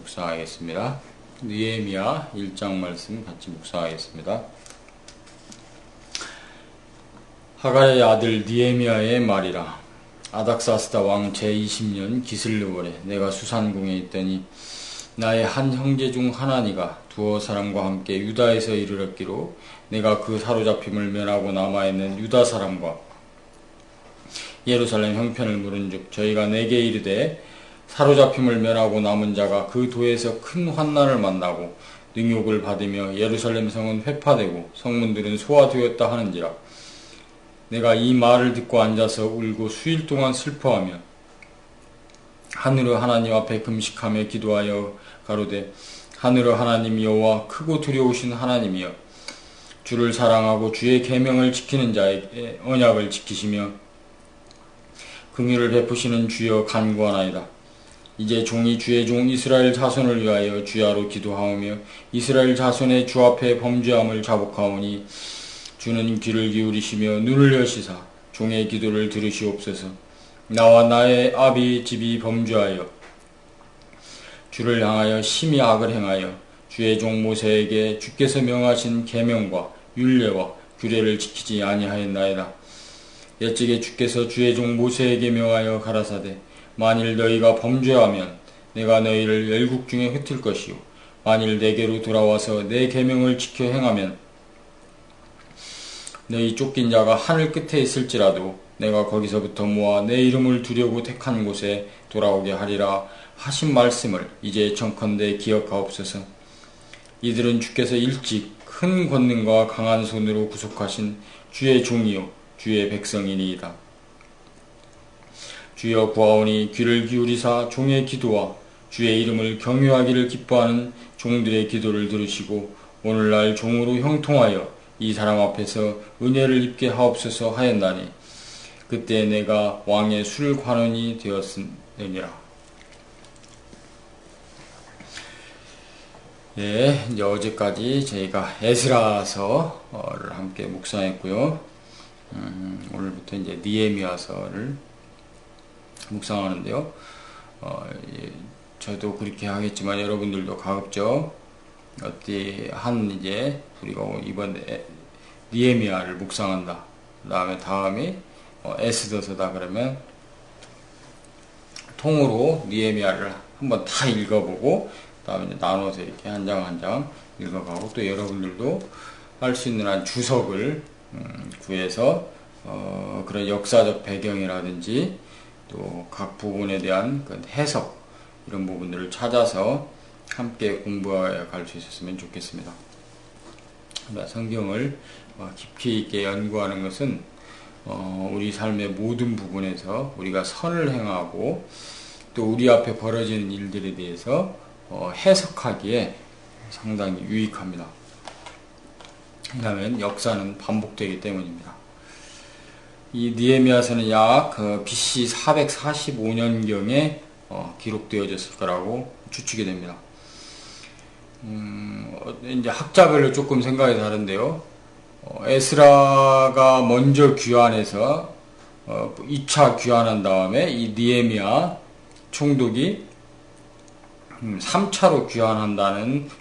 묵상하겠습니다. 느헤미야 1장 말씀 같이 묵상하겠습니다. 하갈의 아들 느헤미야의 말이라. 아닥사스다 왕 제20년 기슬르월에 내가 수산궁에 있더니 나의 한 형제 중 하나니가 두어 사람과 함께 유다에서 이르렀기로 내가 그 사로잡힘을 면하고 남아있는 유다 사람과 예루살렘 형편을 물은즉 저희가 내게 이르되 사로잡힘을 면하고 남은 자가 그 도에서 큰 환난을 만나고 능욕을 받으며 예루살렘 성은 회파되고 성문들은 소화되었다 하는지라. 내가 이 말을 듣고 앉아서 울고 수일 동안 슬퍼하며 하늘의 하나님 앞에 금식하며 기도하여 가로되 하늘의 하나님 여호와 크고 두려우신 하나님이여 주를 사랑하고 주의 계명을 지키는 자에게 언약을 지키시며 긍휼을 베푸시는 주여 간구하나이다. 이제 종이 주의 종 이스라엘 자손을 위하여 주야로 기도하오며 이스라엘 자손의 주 앞에 범죄함을 자복하오니 주는 귀를 기울이시며 눈을 여시사 종의 기도를 들으시옵소서. 나와 나의 아비 집이 범죄하여 주를 향하여 심히 악을 행하여 주의 종 모세에게 주께서 명하신 계명과 율례와 규례를 지키지 아니하였나이다. 옛적에 주께서 주의 종 모세에게 명하여 가라사대 만일 너희가 범죄하면 내가 너희를 열국 중에 흩을 것이요 만일 내게로 돌아와서 내 계명을 지켜 행하면 너희 쫓긴 자가 하늘 끝에 있을지라도 내가 거기서부터 모아 내 이름을 두려고 택한 곳에 돌아오게 하리라 하신 말씀을 이제 청컨대 기억하옵소서. 이들은 주께서 일찍 큰 권능과 강한 손으로 구속하신 주의 종이요 주의 백성이니이다. 주여 구하오니 귀를 기울이사 종의 기도와 주의 이름을 경유하기를 기뻐하는 종들의 기도를 들으시고 오늘날 종으로 형통하여 이 사람 앞에서 은혜를 입게 하옵소서 하였나니 그때 내가 왕의 술관원이 되었으니라. 네, 이제 어제까지 저희가 에스라서를 함께 묵상했고요. 오늘부터 이제 느헤미야서를 묵상하는데요. 저도 그렇게 하겠지만 여러분들도 가급적 어디 한 이제 우리가 이번에 느헤미야를 묵상한다. 다음에 에스더서다 그러면 통으로 느헤미야를 한번 다 읽어보고 다음에 이제 나눠서 이렇게 한 장 한 장 읽어가고 또 여러분들도 할 수 있는 한 주석을 구해서 그런 역사적 배경이라든지 또 각 부분에 대한 그 해석 이런 부분들을 찾아서 함께 공부해 갈 수 있었으면 좋겠습니다. 성경을 깊이 있게 연구하는 것은 우리 삶의 모든 부분에서 우리가 선을 행하고 또 우리 앞에 벌어지는 일들에 대해서 해석하기에 상당히 유익합니다. 왜냐하면 역사는 반복되기 때문입니다. 이 느헤미야서는 약 BC 445년경에 기록되어졌을 거라고 추측이 됩니다. 이제 학자별로 조금 생각이 다른데요. 에스라가 먼저 귀환해서 2차 귀환한 다음에 이 느헤미야 총독이 3차로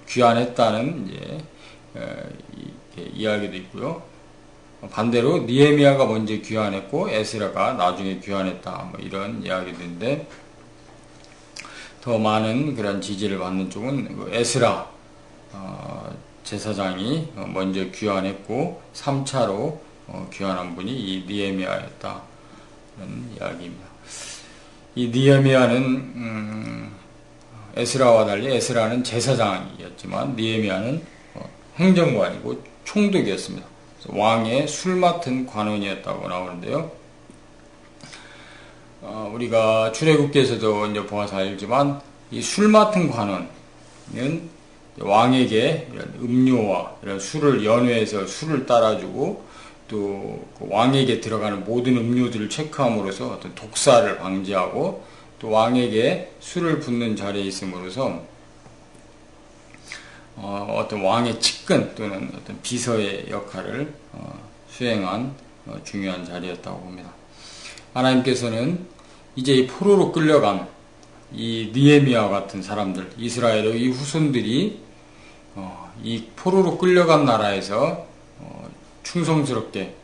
귀환했다는 이제 이야기도 있고요. 반대로 느헤미야가 먼저 귀환했고 에스라가 나중에 귀환했다 뭐 이런 이야기도 있는데 더 많은 그런 지지를 받는 쪽은 에스라 제사장이 먼저 귀환했고 3차로 귀환한 분이 이 느헤미야였다 그런 이야기입니다. 이 느헤미야는 에스라와 달리 에스라는 제사장이었지만 느헤미야는 행정관이고 총독이었습니다. 왕의 술 맡은 관원이었다고 나오는데요. 우리가 출애굽기에서도 이제 보아서 알지만 이 술 맡은 관원은 왕에게 이런 음료와 이런 술을 연회해서 술을 따라주고 또 그 왕에게 들어가는 모든 음료들을 체크함으로써 어떤 독사를 방지하고 또 왕에게 술을 붓는 자리에 있음으로써 어떤 왕의 측근 또는 어떤 비서의 역할을 수행한 중요한 자리였다고 봅니다. 하나님께서는 이제 이 포로로 끌려간 이 느헤미야 같은 사람들, 이스라엘의 이 후손들이 이 포로로 끌려간 나라에서 충성스럽게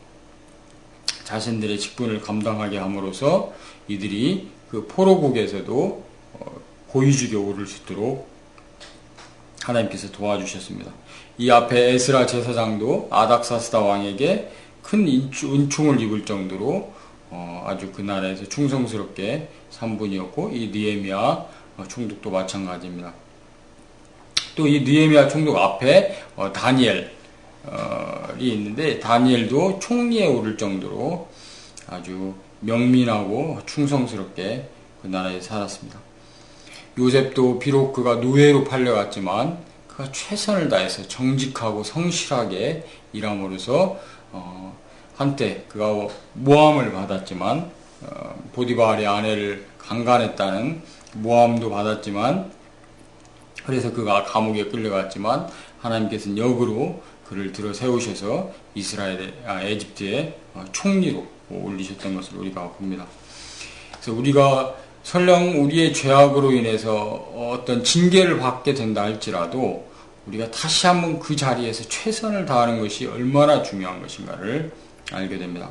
자신들의 직분을 감당하게 함으로써 이들이 그 포로국에서도 고위직에 오를 수 있도록 하나님께서 도와주셨습니다. 이 앞에 에스라 제사장도 아닥사스다 왕에게 큰 은총을 입을 정도로 아주 그 나라에서 충성스럽게 산 분이었고, 이 느헤미야 총독도 마찬가지입니다. 또 이 느헤미야 총독 앞에 다니엘이 있는데, 다니엘도 총리에 오를 정도로 아주 명민하고 충성스럽게 그 나라에 살았습니다. 요셉도 비록 그가 노예로 팔려갔지만 그가 최선을 다해서 정직하고 성실하게 일함으로써 한때 그가 모함을 받았지만, 보디발의 아내를 강간했다는 모함도 받았지만, 그래서 그가 감옥에 끌려갔지만 하나님께서는 역으로 그를 들어 세우셔서 에집트의 총리로 올리셨던 것을 우리가 봅니다. 그래서 우리가 설령 우리의 죄악으로 인해서 어떤 징계를 받게 된다 할지라도 우리가 다시 한번 그 자리에서 최선을 다하는 것이 얼마나 중요한 것인가를 알게 됩니다.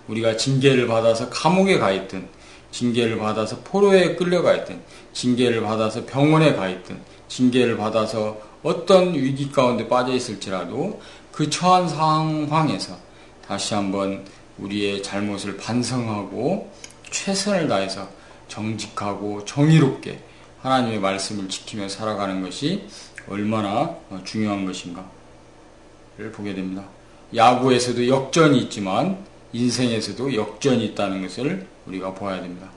우리가 징계를 받아서 감옥에 가 있든, 징계를 받아서 포로에 끌려가 있든, 징계를 받아서 병원에 가 있든, 징계를 받아서 어떤 위기 가운데 빠져 있을지라도 그 처한 상황에서 다시 한번 우리의 잘못을 반성하고 최선을 다해서 정직하고 정의롭게 하나님의 말씀을 지키며 살아가는 것이 얼마나 중요한 것인가를 보게 됩니다. 야구에서도 역전이 있지만 인생에서도 역전이 있다는 것을 우리가 보아야 됩니다.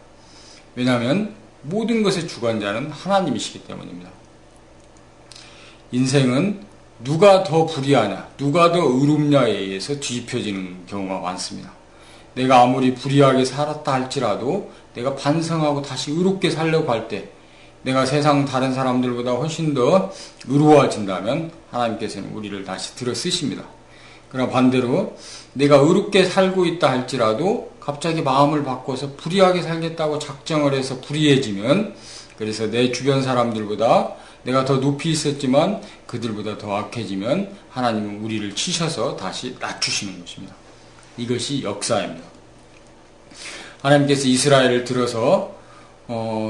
왜냐하면 모든 것의 주관자는 하나님이시기 때문입니다. 인생은 누가 더 불의하냐, 누가 더 의롭냐에 의해서 뒤집혀지는 경우가 많습니다. 내가 아무리 불의하게 살았다 할지라도 내가 반성하고 다시 의롭게 살려고 할 때 내가 세상 다른 사람들보다 훨씬 더 의로워진다면 하나님께서는 우리를 다시 들어 쓰십니다. 그러나 반대로 내가 의롭게 살고 있다 할지라도 갑자기 마음을 바꿔서 불의하게 살겠다고 작정을 해서 불의해지면, 그래서 내 주변 사람들보다 내가 더 높이 있었지만 그들보다 더 악해지면 하나님은 우리를 치셔서 다시 낮추시는 것입니다. 이것이 역사입니다. 하나님께서 이스라엘을 들어서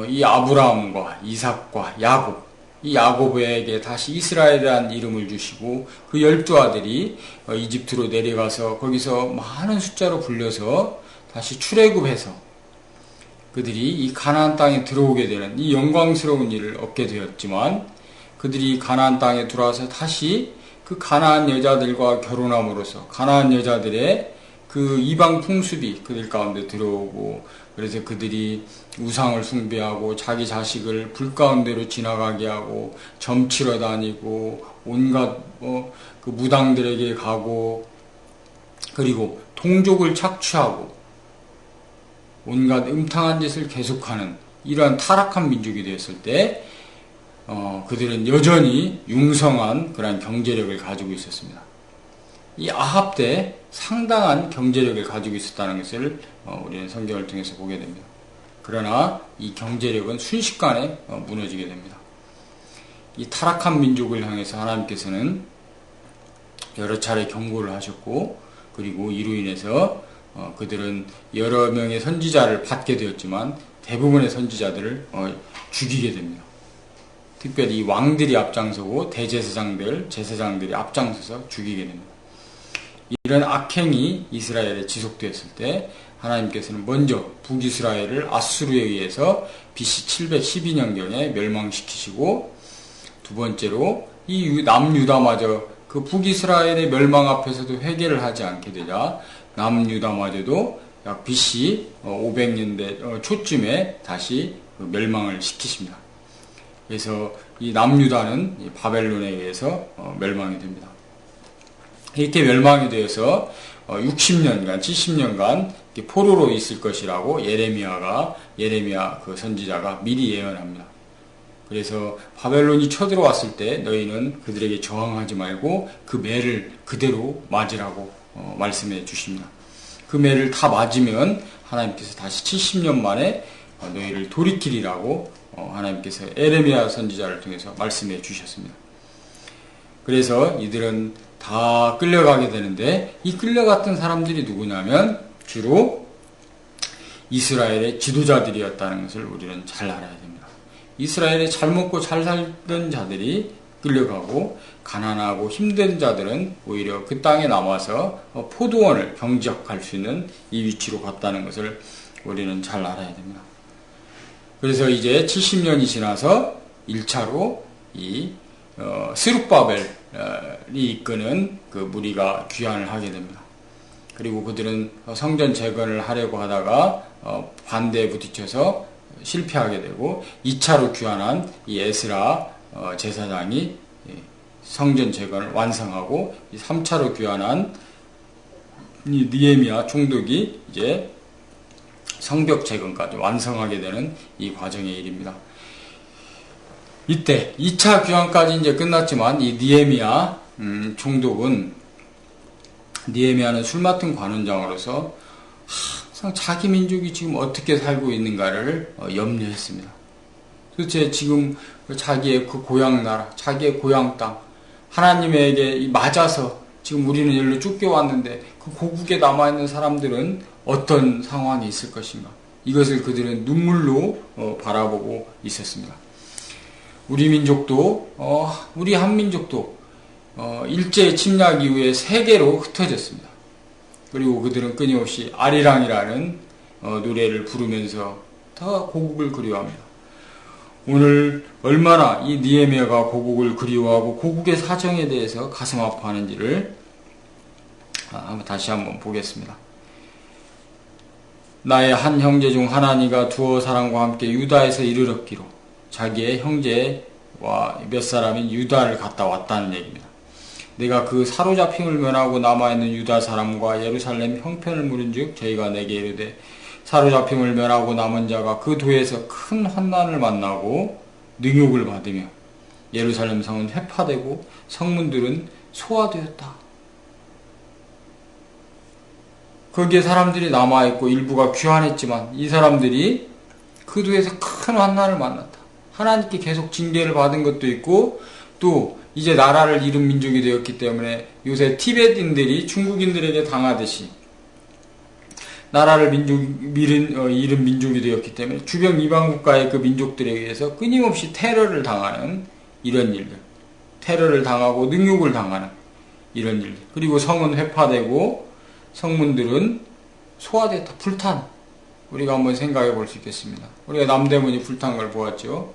이 아브라함과 이삭과 야곱, 이 야곱에게 다시 이스라엘이라는 이름을 주시고 그 12아들이 이집트로 내려가서 거기서 많은 숫자로 불려서 다시 출애굽해서 그들이 이 가나안 땅에 들어오게 되는 이 영광스러운 일을 얻게 되었지만, 그들이 가나안 땅에 들어와서 다시 그 가나안 여자들과 결혼함으로써 가나안 여자들의 그 이방 풍습이 그들 가운데 들어오고, 그래서 그들이 우상을 숭배하고 자기 자식을 불 가운데로 지나가게 하고 점치러 다니고 온갖 그 무당들에게 가고, 그리고 동족을 착취하고 온갖 음탕한 짓을 계속하는 이러한 타락한 민족이 되었을 때 그들은 여전히 융성한 그런 경제력을 가지고 있었습니다. 이 아합 때 상당한 경제력을 가지고 있었다는 것을 우리는 성경을 통해서 보게 됩니다. 그러나 이 경제력은 순식간에 무너지게 됩니다. 이 타락한 민족을 향해서 하나님께서는 여러 차례 경고를 하셨고, 그리고 이로 인해서 그들은 여러 명의 선지자를 받게 되었지만 대부분의 선지자들을 죽이게 됩니다. 특별히 왕들이 앞장서고 대제사장들, 제사장들이 앞장서서 죽이게 됩니다. 이런 악행이 이스라엘에 지속되었을 때 하나님께서는 먼저 북이스라엘을 아수르에 의해서 BC 712년경에 멸망시키시고, 두 번째로 이 남유다마저 그 북이스라엘의 멸망 앞에서도 회개를 하지 않게 되자 남유다마저도 약 BC 500년대 초쯤에 다시 멸망을 시키십니다. 그래서 이 남유다는 바벨론에 의해서 멸망이 됩니다. 이렇게 멸망이 되어서 60년간, 70년간 포로로 있을 것이라고 예레미야 그 선지자가 미리 예언합니다. 그래서 바벨론이 쳐들어왔을 때 너희는 그들에게 저항하지 말고 그 매를 그대로 맞으라고 말씀해 주십니다. 그 매를 다 맞으면 하나님께서 다시 70년 만에 너희를 돌이키리라고 하나님께서 에레미야 선지자를 통해서 말씀해 주셨습니다. 그래서 이들은 다 끌려가게 되는데, 이 끌려갔던 사람들이 누구냐면 주로 이스라엘의 지도자들이었다는 것을 우리는 잘 알아야 됩니다. 이스라엘에 잘 먹고 잘 살던 자들이 끌려가고, 가난하고 힘든 자들은 오히려 그 땅에 남아서 포도원을 경작할 수 있는 이 위치로 갔다는 것을 우리는 잘 알아야 됩니다. 그래서 이제 70년이 지나서 1차로 이 스룹바벨이 이끄는 그 무리가 귀환을 하게 됩니다. 그리고 그들은 성전 재건을 하려고 하다가 반대에 부딪혀서 실패하게 되고, 2차로 귀환한 이 에스라 제사장이 성전 재건을 완성하고, 3차로 귀환한 이 느헤미야 총독이 이제 성벽 재건까지 완성하게 되는 이 과정의 일입니다. 이때 2차 귀환까지 이제 끝났지만, 이 느헤미야 총독은, 느헤미야는 술 맡은 관원장으로서 항상 자기 민족이 지금 어떻게 살고 있는가를 염려했습니다. 도대체 지금 자기의 그 고향 나라, 자기의 고향 땅, 하나님에게 맞아서 지금 우리는 여기로 쫓겨왔는데 그 고국에 남아있는 사람들은 어떤 상황이 있을 것인가, 이것을 그들은 눈물로 바라보고 있었습니다. 우리 민족도 우리 한민족도 일제 침략 이후에 세계로 흩어졌습니다. 그리고 그들은 끊임없이 아리랑이라는 노래를 부르면서 다 고국을 그리워합니다. 오늘 얼마나 이 느헤미야가 고국을 그리워하고 고국의 사정에 대해서 가슴 아파하는지를 다시 한번 보겠습니다. 나의 한 형제 중 하나니가 두어 사람과 함께 유다에서 이르렀기로, 자기의 형제와 몇 사람인 유다를 갔다 왔다는 얘기입니다. 내가 그 사로잡힘을 면하고 남아있는 유다 사람과 예루살렘 형편을 물은즉 저희가 내게 이르되, 사로잡힘을 면하고 남은 자가 그 도에서 큰 환난을 만나고 능욕을 받으며 예루살렘 성은 회파되고 성문들은 소화되었다. 거기에 사람들이 남아있고 일부가 귀환했지만 이 사람들이 그 도에서 큰 환난을 만났다. 하나님께 계속 징계를 받은 것도 있고, 또 이제 나라를 잃은 민족이 되었기 때문에 요새 티베트인들이 중국인들에게 당하듯이 나라를 잃은 민족이 되었기 때문에 주변 이방 국가의 그 민족들에 의해서 끊임없이 테러를 당하는 이런 일들, 테러를 당하고 능욕을 당하는 이런 일들, 그리고 성은 회파되고 성문들은 소화됐다. 불탄. 우리가 한번 생각해 볼 수 있겠습니다. 우리가 남대문이 불탄 걸 보았죠.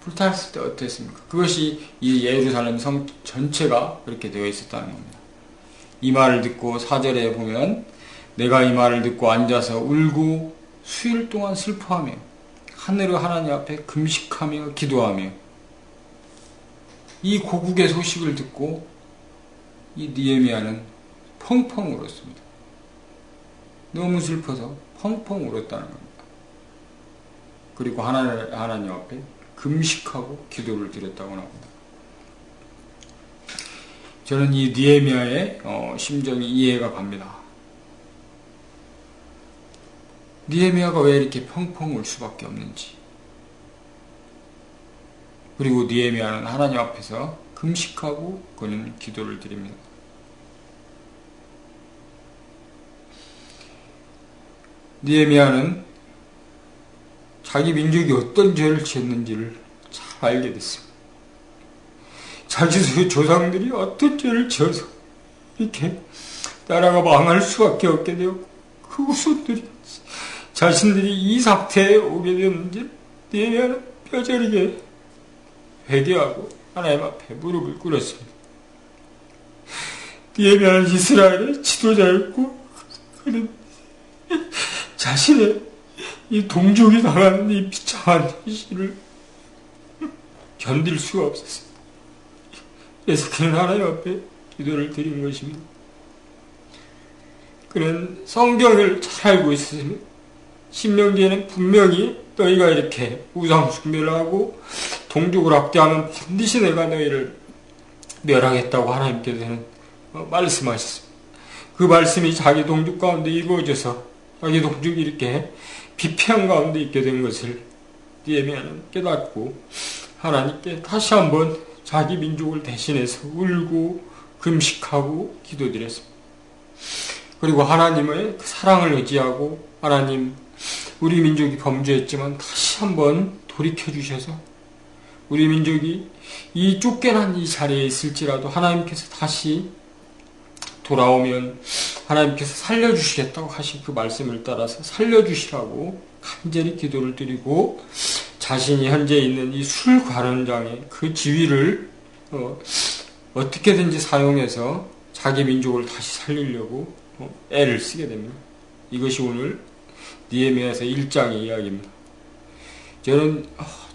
불탔을 때 어땠습니까? 그것이 이 예루살렘 성 전체가 그렇게 되어 있었다는 겁니다. 이 말을 듣고 4절에 보면, 내가 이 말을 듣고 앉아서 울고 수일 동안 슬퍼하며 하늘의 하나님 앞에 금식하며 기도하며, 이 고국의 소식을 듣고 이 느헤미야는 펑펑 울었습니다. 너무 슬퍼서 펑펑 울었다는 겁니다. 그리고 하나님 앞에 금식하고 기도를 드렸다고 합니다. 저는 이 느헤미야의 심정이 이해가 갑니다. 느헤미야가 왜 이렇게 펑펑 울 수밖에 없는지. 그리고 느헤미야는 하나님 앞에서 금식하고 그는 기도를 드립니다. 느헤미야는 자기 민족이 어떤 죄를 지었는지를 잘 알게 됐습니다. 자기 조상들이 어떤 죄를 지어서 이렇게 나라가 망할 수밖에 없게 되었고, 그 후손들이 자신들이 이 상태에 오게 되었는지 느헤미야는 뼈저리게 회개하고 하나님 앞에 무릎을 꿇었습니다. 느헤미야는 이스라엘의 지도자였고, 그는 자신의 이 동족이 당하는 이 비참한 현실을 견딜 수가 없었습니다. 그래서 그는 하나님 앞에 기도를 드린 것입니다. 그는 성경을 잘 알고 있으며 신명기에는 분명히 너희가 이렇게 우상 숭배를 하고 동족을 학대하면 반드시 내가 너희를 멸하겠다고 하나님께서는 말씀하셨습니다. 그 말씀이 자기 동족 가운데 이루어져서 자기 동족이 이렇게 비패한 가운데 있게 된 것을 느헤미야는 깨닫고 하나님께 다시 한번 자기 민족을 대신해서 울고 금식하고 기도드렸습니다. 그리고 하나님의 그 사랑을 의지하고 하나님, 우리 민족이 범죄했지만 다시 한번 돌이켜주셔서 우리 민족이 이 쫓겨난 이 자리에 있을지라도 하나님께서 다시 돌아오면 하나님께서 살려주시겠다고 하신 그 말씀을 따라서 살려주시라고 간절히 기도를 드리고 자신이 현재 있는 이 술 관원장의 그 지위를 어떻게든지 사용해서 자기 민족을 다시 살리려고 애를 쓰게 됩니다. 이것이 오늘 느헤미야서 1장의 이야기입니다. 저는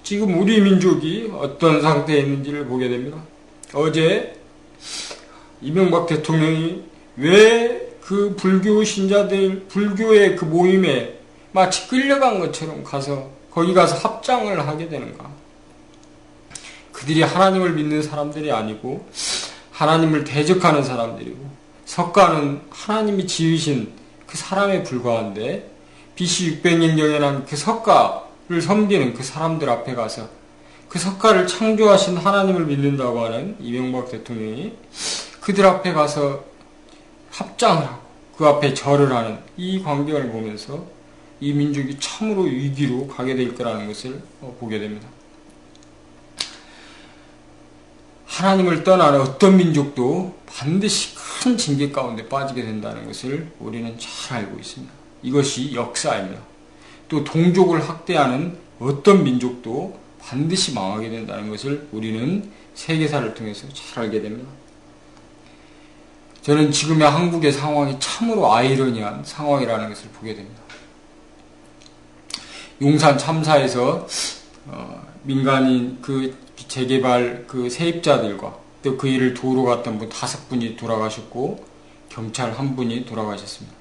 지금 우리 민족이 어떤 상태에 있는지를 보게 됩니다. 어제 이명박 대통령이 왜 그 불교 신자들, 불교의 그 모임에 마치 끌려간 것처럼 가서 거기 가서 합장을 하게 되는가? 그들이 하나님을 믿는 사람들이 아니고 하나님을 대적하는 사람들이고 석가는 하나님이 지으신 그 사람에 불과한데 BC 600년경에 난 그 석가를 섬기는 그 사람들 앞에 가서 그 석가를 창조하신 하나님을 믿는다고 하는 이명박 대통령이 그들 앞에 가서 합장을 하고 그 앞에 절을 하는 이 광경을 보면서 이 민족이 참으로 위기로 가게 될 거라는 것을 보게 됩니다. 하나님을 떠나는 어떤 민족도 반드시 큰 징계 가운데 빠지게 된다는 것을 우리는 잘 알고 있습니다. 이것이 역사입니다. 또 동족을 학대하는 어떤 민족도 반드시 망하게 된다는 것을 우리는 세계사를 통해서 잘 알게 됩니다. 저는 지금의 한국의 상황이 참으로 아이러니한 상황이라는 것을 보게 됩니다. 용산 참사에서 민간인 그 재개발 그 세입자들과 또 그 일을 도우러 갔던 분 5분이 돌아가셨고 경찰 1분이 돌아가셨습니다.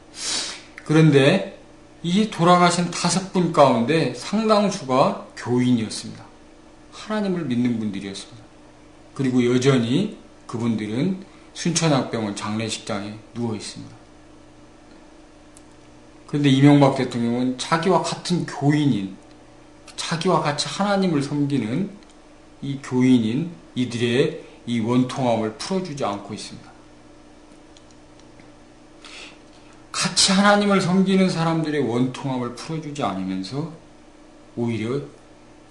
그런데 이 돌아가신 5분 가운데 상당수가 교인이었습니다. 하나님을 믿는 분들이었습니다. 그리고 여전히 그분들은 순천향병원 장례식장에 누워 있습니다. 그런데 이명박 대통령은 자기와 같은 교인인, 자기와 같이 하나님을 섬기는 이 교인인 이들의 이 원통함을 풀어주지 않고 있습니다. 같이 하나님을 섬기는 사람들의 원통함을 풀어주지 않으면서 오히려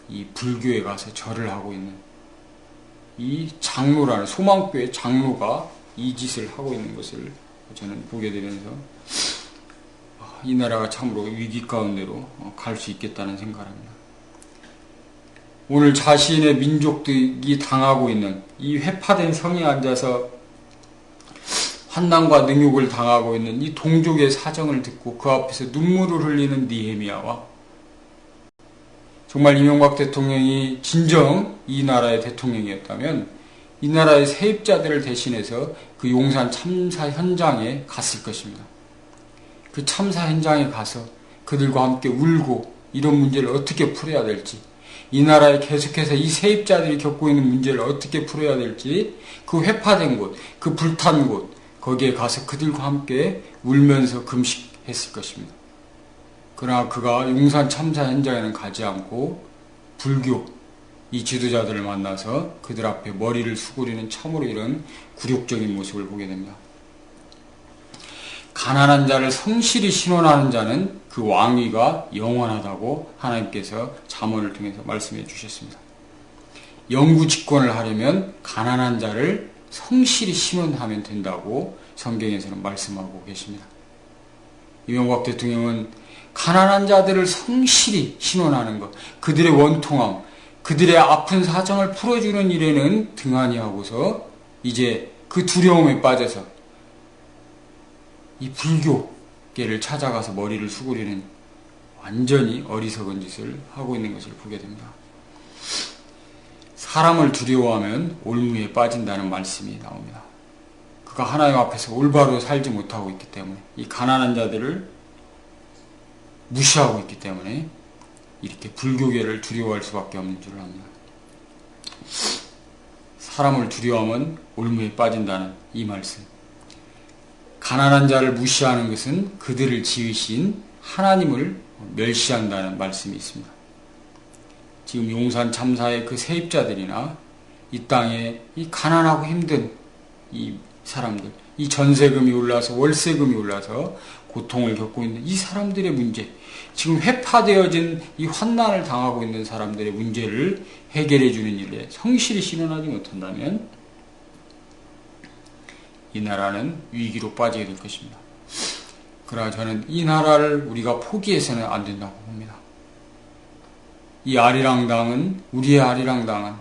이 불교에 가서 절을 하고 있는 이 장로라는 소망교회 장로가 이 짓을 하고 있는 것을 저는 보게 되면서 이 나라가 참으로 위기 가운데로 갈 수 있겠다는 생각을 합니다. 오늘 자신의 민족들이 당하고 있는 이 회파된 성에 앉아서 환난과 능욕을 당하고 있는 이 동족의 사정을 듣고 그 앞에서 눈물을 흘리는 느헤미야와 정말 이명박 대통령이 진정 이 나라의 대통령이었다면 이 나라의 세입자들을 대신해서 그 용산 참사 현장에 갔을 것입니다. 그 참사 현장에 가서 그들과 함께 울고 이런 문제를 어떻게 풀어야 될지, 이 나라에 계속해서 이 세입자들이 겪고 있는 문제를 어떻게 풀어야 될지, 그 회파된 곳, 그 불탄 곳, 거기에 가서 그들과 함께 울면서 금식했을 것입니다. 그러나 그가 용산 참사 현장에는 가지 않고 불교 이 지도자들을 만나서 그들 앞에 머리를 수그리는 참으로 이런 굴욕적인 모습을 보게 됩니다. 가난한 자를 성실히 신원하는 자는 그 왕위가 영원하다고 하나님께서 잠언을 통해서 말씀해 주셨습니다. 영구 집권을 하려면 가난한 자를 성실히 신원하면 된다고 성경에서는 말씀하고 계십니다. 이명박 대통령은 가난한 자들을 성실히 신원하는 것, 그들의 원통함, 그들의 아픈 사정을 풀어주는 일에는 등한히 하고서 이제 그 두려움에 빠져서 이 불교계를 찾아가서 머리를 수그리는 완전히 어리석은 짓을 하고 있는 것을 보게 됩니다. 사람을 두려워하면 올무에 빠진다는 말씀이 나옵니다. 그가 하나님 앞에서 올바로 살지 못하고 있기 때문에, 이 가난한 자들을 무시하고 있기 때문에 이렇게 불교계를 두려워할 수밖에 없는 줄 압니다. 사람을 두려워하면 올무에 빠진다는 이 말씀. 가난한 자를 무시하는 것은 그들을 지으신 하나님을 멸시한다는 말씀이 있습니다. 지금 용산 참사의 그 세입자들이나 이 땅에 이 가난하고 힘든 이 사람들, 이 전세금이 올라서 월세금이 올라서 고통을 겪고 있는 이 사람들의 문제, 지금 회파되어진 이 환난을 당하고 있는 사람들의 문제를 해결해 주는 일에 성실히 실현하지 못한다면 이 나라는 위기로 빠지게 될 것입니다. 그러나 저는 이 나라를 우리가 포기해서는 안 된다고 봅니다. 이 아리랑당은, 우리의 아리랑당은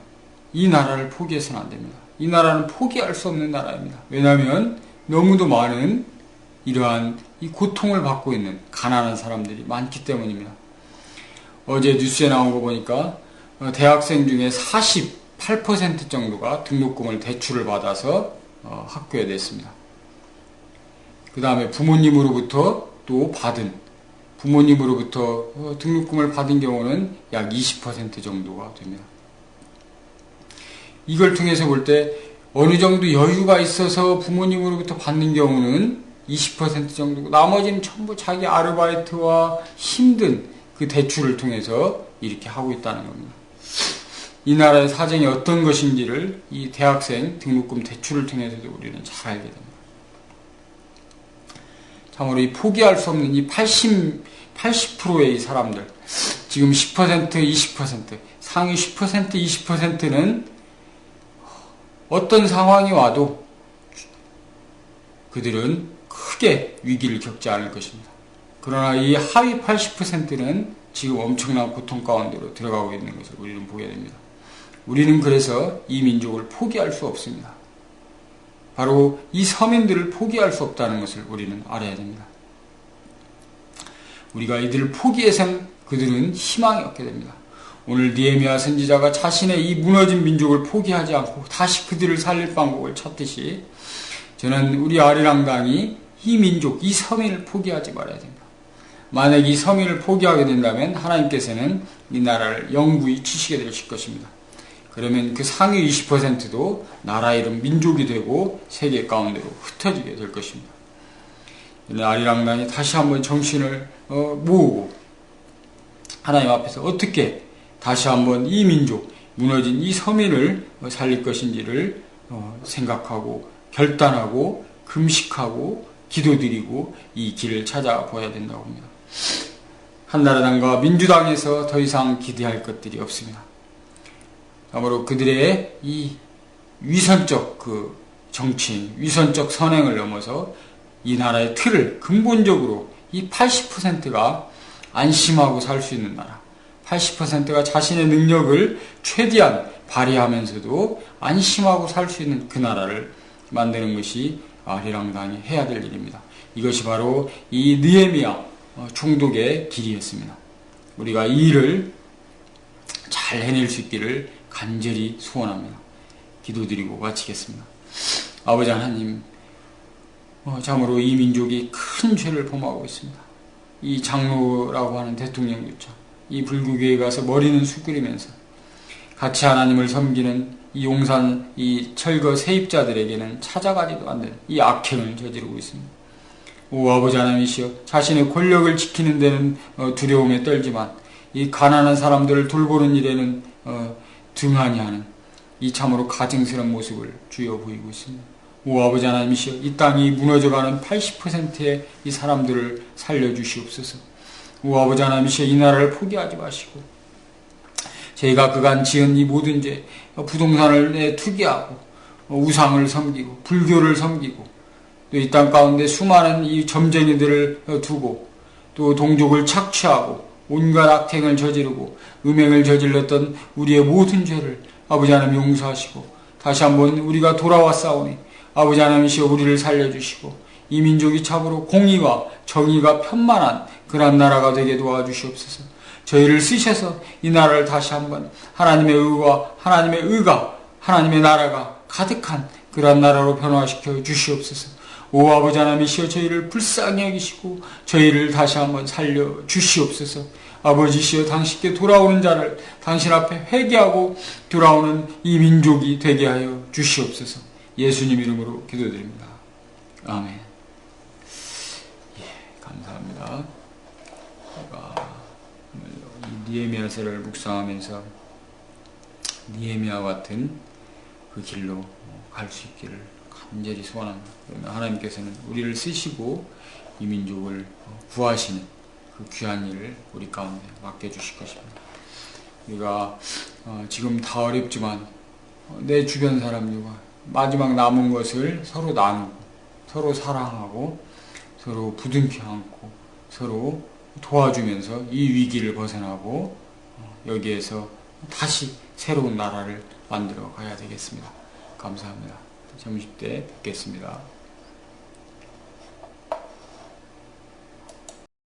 이 나라를 포기해서는 안 됩니다. 이 나라는 포기할 수 없는 나라입니다. 왜냐하면 너무도 많은 이러한 이 고통을 받고 있는 가난한 사람들이 많기 때문입니다. 어제 뉴스에 나온 거 보니까 대학생 중에 48% 정도가 등록금을 대출을 받아서 학교에 냈습니다. 그 다음에 부모님으로부터 또 받은, 부모님으로부터 등록금을 받은 경우는 약 20% 정도가 됩니다. 이걸 통해서 볼 때 어느 정도 여유가 있어서 부모님으로부터 받는 경우는 20% 정도고, 나머지는 전부 자기 아르바이트와 힘든 그 대출을 통해서 이렇게 하고 있다는 겁니다. 이 나라의 사정이 어떤 것인지를 이 대학생 등록금 대출을 통해서도 우리는 잘 알게 됩니다. 참으로 이 포기할 수 없는 이 80%의 이 사람들, 지금 10%, 20%, 상위 10%, 20%는 어떤 상황이 와도 그들은 크게 위기를 겪지 않을 것입니다. 그러나 이 하위 80%는 지금 엄청난 고통 가운데로 들어가고 있는 것을 우리는 보게 됩니다. 우리는 그래서 이 민족을 포기할 수 없습니다. 바로 이 서민들을 포기할 수 없다는 것을 우리는 알아야 됩니다. 우리가 이들을 포기해서는 그들은 희망이 없게 됩니다. 오늘 느헤미야 선지자가 자신의 이 무너진 민족을 포기하지 않고 다시 그들을 살릴 방법을 찾듯이, 저는 우리 아리랑당이 이 민족, 이 서민을 포기하지 말아야 됩니다. 만약 이 서민을 포기하게 된다면 하나님께서는 이 나라를 영구히 치시게 되실 것입니다. 그러면 그 상위 20%도 나라 이름 민족이 되고 세계 가운데로 흩어지게 될 것입니다. 아리랑당이 다시 한번 정신을 모으고 하나님 앞에서 어떻게 다시 한번 이 민족, 무너진 이 서민을 살릴 것인지를 생각하고 결단하고 금식하고 기도드리고 이 길을 찾아보아야 된다고 합니다. 한나라당과 민주당에서 더 이상 기대할 것들이 없습니다. 아무로 그들의 이 위선적 그 정치인, 위선적 선행을 넘어서 이 나라의 틀을 근본적으로 이 80%가 안심하고 살 수 있는 나라, 80%가 자신의 능력을 최대한 발휘하면서도 안심하고 살 수 있는 그 나라를 만드는 것이 아리랑당이 해야 될 일입니다. 이것이 바로 이 느헤미야 총독의 길이었습니다. 우리가 이 일을 잘 해낼 수 있기를 간절히 소원합니다. 기도드리고 마치겠습니다. 아버지 하나님, 참으로 이 민족이 큰 죄를 범하고 있습니다. 이 장로라고 하는 대통령조차 이 불구교에 가서 머리는 숙이면서 같이 하나님을 섬기는 이 용산 이 철거 세입자들에게는 찾아가지도 않는 이 악행을 저지르고 있습니다. 오 아버지 하나님이시여, 자신의 권력을 지키는 데는 두려움에 떨지만 이 가난한 사람들을 돌보는 일에는 등한히 하는 이 참으로 가증스러운 모습을 주여 보이고 있습니다. 오 아버지 하나님이시여, 이 땅이 무너져가는 80%의 이 사람들을 살려주시옵소서. 오 아버지 하나님이시여, 이 나라를 포기하지 마시고 저희가 그간 지은 이 모든 죄, 부동산을 투기하고 우상을 섬기고 불교를 섬기고 또 이 땅 가운데 수많은 이 점쟁이들을 두고 또 동족을 착취하고 온갖 악행을 저지르고 음행을 저질렀던 우리의 모든 죄를 아버지 하나님 용서하시고 다시 한번 우리가 돌아왔사오니 아버지 하나님이시여 우리를 살려주시고 이 민족이 참으로 공의와 정의가 편만한 그런 나라가 되게 도와주시옵소서. 저희를 쓰셔서 이 나라를 다시 한번 하나님의 의와 하나님의 의가 하나님의 나라가 가득한 그런 나라로 변화시켜 주시옵소서. 오 아버지 하나님이시여, 저희를 불쌍히 여기시고 저희를 다시 한번 살려 주시옵소서. 아버지시여, 당신께 돌아오는 자를 당신 앞에 회개하고 돌아오는 이 민족이 되게 하여 주시옵소서. 예수님 이름으로 기도드립니다. 아멘. 예, 감사합니다. 느헤미야서를 묵상하면서 느헤미야 같은 그 길로 갈 수 있기를 간절히 소원합니다. 하나님께서는 우리를 쓰시고 이 민족을 구하시는 그 귀한 일을 우리 가운데 맡겨주실 것입니다. 우리가 지금 다 어렵지만 내 주변 사람들과 마지막 남은 것을 서로 나누고 서로 사랑하고 서로 부둥켜 안고 서로 도와주면서 이 위기를 벗어나고 여기에서 다시 새로운 나라를 만들어 가야 되겠습니다. 감사합니다. 점심 때 뵙겠습니다.